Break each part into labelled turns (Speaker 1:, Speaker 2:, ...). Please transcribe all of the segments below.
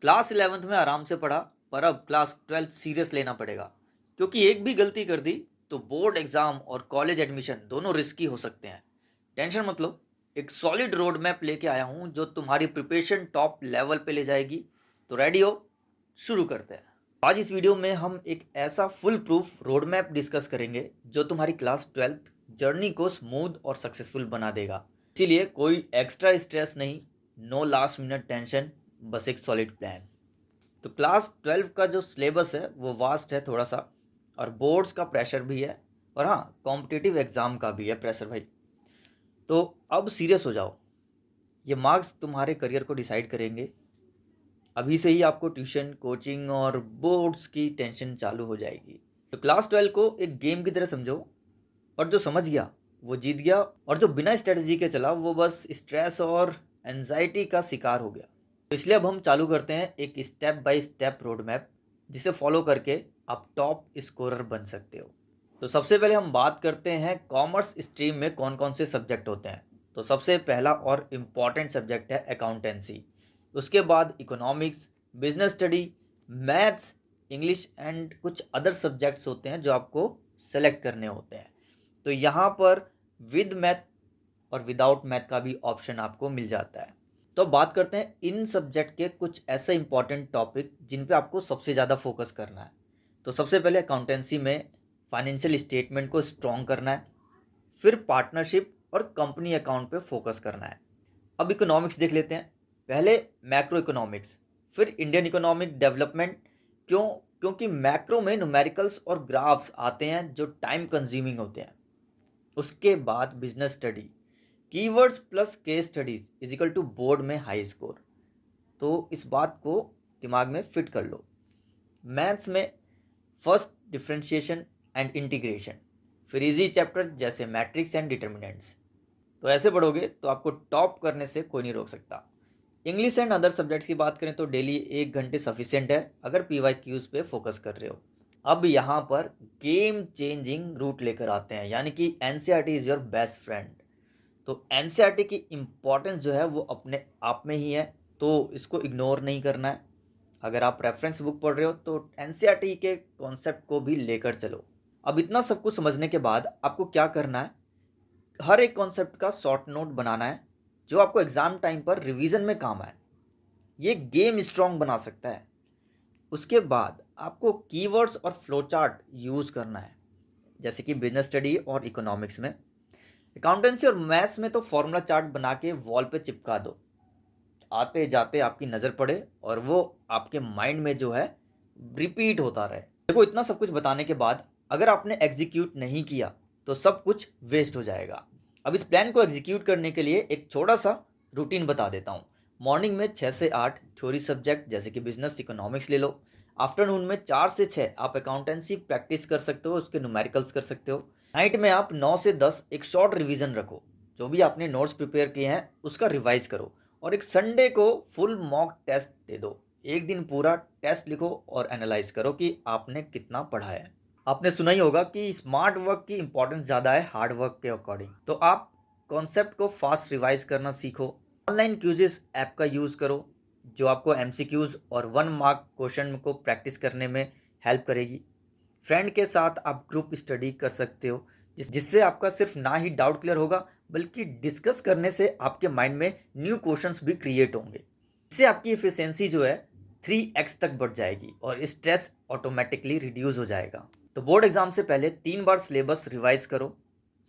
Speaker 1: Class 11th में आराम से पढ़ा, पर अब क्लास 12th सीरियस लेना पड़ेगा, क्योंकि एक भी गलती कर दी तो बोर्ड एग्जाम और कॉलेज एडमिशन दोनों रिस्की हो सकते हैं। टेंशन मत लो, एक सॉलिड रोड मैप लेके आया हूँ जो तुम्हारी प्रिपरेशन टॉप लेवल पे ले जाएगी। तो रेडी हो? शुरू करते हैं। आज इस वीडियो में हम एक ऐसा full proof road map discuss करेंगे जो तुम्हारी क्लास 12th जर्नी को स्मूथ और सक्सेसफुल बना देगा। इसीलिए कोई एक्स्ट्रा स्ट्रेस नहीं, नो लास्ट मिनट टेंशन, बस एक सॉलिड प्लान। तो क्लास 12 का जो सिलेबस है वो वास्ट है थोड़ा सा, और बोर्ड्स का प्रेशर भी है, और हाँ, कॉम्पिटिटिव एग्ज़ाम का भी है प्रेशर भाई। तो अब सीरियस हो जाओ, ये मार्क्स तुम्हारे करियर को डिसाइड करेंगे। अभी से ही आपको ट्यूशन, कोचिंग और बोर्ड्स की टेंशन चालू हो जाएगी। तो क्लास 12 को एक गेम की तरह समझो, और जो समझ गया वो जीत गया, और जो बिना स्ट्रेटजी के चला वो बस स्ट्रेस और एंजाइटी का शिकार हो गया। तो इसलिए अब हम चालू करते हैं एक step by step road map, जिसे फॉलो करके आप टॉप स्कोरर बन सकते हो। तो सबसे पहले हम बात करते हैं कॉमर्स स्ट्रीम में कौन कौन से सब्जेक्ट होते हैं। तो सबसे पहला और इम्पॉर्टेंट सब्जेक्ट है अकाउंटेंसी। उसके बाद economics, business study, maths, English and कुछ अदर सब्जेक्ट्स होते हैं जो आपको सेलेक्ट करने होते हैं। तो यहाँ पर विद मैथ और विदाउट मैथ का भी ऑप्शन आपको मिल जाता है। तो अब बात करते हैं इन सब्जेक्ट के कुछ ऐसे इंपॉर्टेंट टॉपिक जिन पे आपको सबसे ज़्यादा फोकस करना है। तो सबसे पहले अकाउंटेंसी में फाइनेंशियल स्टेटमेंट को स्ट्रॉन्ग करना है, फिर पार्टनरशिप और कंपनी अकाउंट पे फोकस करना है। अब इकोनॉमिक्स देख लेते हैं। पहले मैक्रो इकोनॉमिक्स, फिर इंडियन इकोनॉमिक डेवलपमेंट। क्यों? क्योंकि मैक्रो में न्यूमेरिकल्स और ग्राफ्स आते हैं जो टाइम कंज्यूमिंग होते हैं। उसके बाद business study, keywords plus case studies is equal to board में हाई स्कोर। तो इस बात को दिमाग में फिट कर लो। मैथ्स में फर्स्ट डिफरेंशिएशन एंड इंटीग्रेशन, फिर इजी चैप्टर जैसे मैट्रिक्स एंड डिटर्मिनेंट्स। तो ऐसे पढ़ोगे तो आपको टॉप करने से कोई नहीं रोक सकता। इंग्लिश एंड अदर सब्जेक्ट्स की बात करें तो डेली 1 घंटे सफिशिएंट है अगर PYQs पे फोकस कर रहे हो। अब यहाँ पर गेम चेंजिंग रूट लेकर आते हैं, यानी कि NCERT is your best friend. तो NCERT की इम्पोर्टेंस जो है वो अपने आप में ही है, तो इसको इग्नोर नहीं करना है। अगर आप रेफरेंस बुक पढ़ रहे हो तो NCERT के कॉन्सेप्ट को भी लेकर चलो। अब इतना सब कुछ समझने के बाद आपको क्या करना है, हर एक कॉन्सेप्ट का शॉर्ट नोट बनाना है जो आपको एग्जाम टाइम पर रिवीजन में काम आए। ये गेम स्ट्रॉन्ग बना सकता है। उसके बाद आपको कीवर्ड्स और फ्लो चार्ट यूज़ करना है, जैसे कि बिजनेस स्टडी और इकोनॉमिक्स में। अकाउंटेंसी और मैथ्स में तो फॉर्मूला चार्ट बना के वॉल पे चिपका दो, आते जाते आपकी नज़र पड़े और वो आपके माइंड में जो है रिपीट होता रहे। देखो, इतना सब कुछ बताने के बाद अगर आपने एग्जीक्यूट नहीं किया तो सब कुछ वेस्ट हो जाएगा। अब इस प्लान को एग्जीक्यूट करने के लिए एक छोटा सा रूटीन बता देता हूँ। मॉर्निंग में 6 से 8 थ्योरी सब्जेक्ट जैसे कि बिजनेस, इकोनॉमिक्स ले लो। आफ्टरनून में 4 से 6 आप अकाउंटेंसी प्रैक्टिस कर सकते हो, उसके न्यूमेरिकल्स कर सकते हो। नाइट में आप 9 से 10 एक शॉर्ट रिवीजन रखो, जो भी आपने नोट्स प्रिपेयर किए हैं उसका रिवाइज करो। और एक संडे को फुल मॉक टेस्ट दे दो। एक दिन पूरा टेस्ट लिखो और एनालाइज करो कि आपने कितना पढ़ा है। आपने सुना ही होगा कि स्मार्ट वर्क की इंपॉर्टेंस ज़्यादा है हार्ड वर्क के अकॉर्डिंग। तो आप कॉन्सेप्ट को फास्ट रिवाइज करना सीखो। ऑनलाइन क्यूजेस ऐप का यूज़ करो, जो आपको MCQs और 1 मार्क क्वेश्चन को प्रैक्टिस करने में हेल्प करेगी। फ्रेंड के साथ आप ग्रुप स्टडी कर सकते हो, जिससे आपका सिर्फ ना ही डाउट क्लियर होगा, बल्कि डिस्कस करने से आपके माइंड में न्यू क्वेश्चंस भी क्रिएट होंगे। इससे आपकी एफिशिएंसी जो है 3x तक बढ़ जाएगी और स्ट्रेस ऑटोमेटिकली रिड्यूस हो जाएगा। तो बोर्ड एग्जाम से पहले 3 बार सिलेबस रिवाइज करो।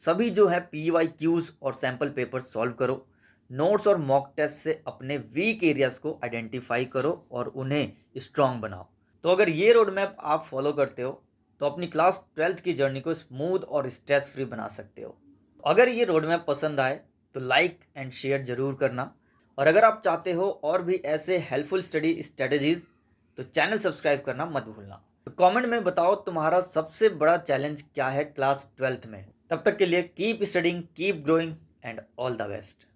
Speaker 1: सभी जो है PYQs और सैम्पल पेपर सॉल्व करो। नोट्स और मॉक टेस्ट से अपने वीक एरियाज को आइडेंटिफाई करो और उन्हें स्ट्रॉन्ग बनाओ। तो अगर ये रोड मैप आप फॉलो करते हो तो अपनी क्लास 12th की जर्नी को स्मूथ और स्ट्रेस फ्री बना सकते हो। अगर ये रोड मैप पसंद आए तो लाइक एंड शेयर जरूर करना, और अगर आप चाहते हो और भी ऐसे हेल्पफुल स्टडी स्ट्रेटजीज तो चैनल सब्सक्राइब करना मत भूलना। तो कमेंट में बताओ तुम्हारा सबसे बड़ा चैलेंज क्या है क्लास 12th में। तब तक के लिए keep studying, keep growing and all the best.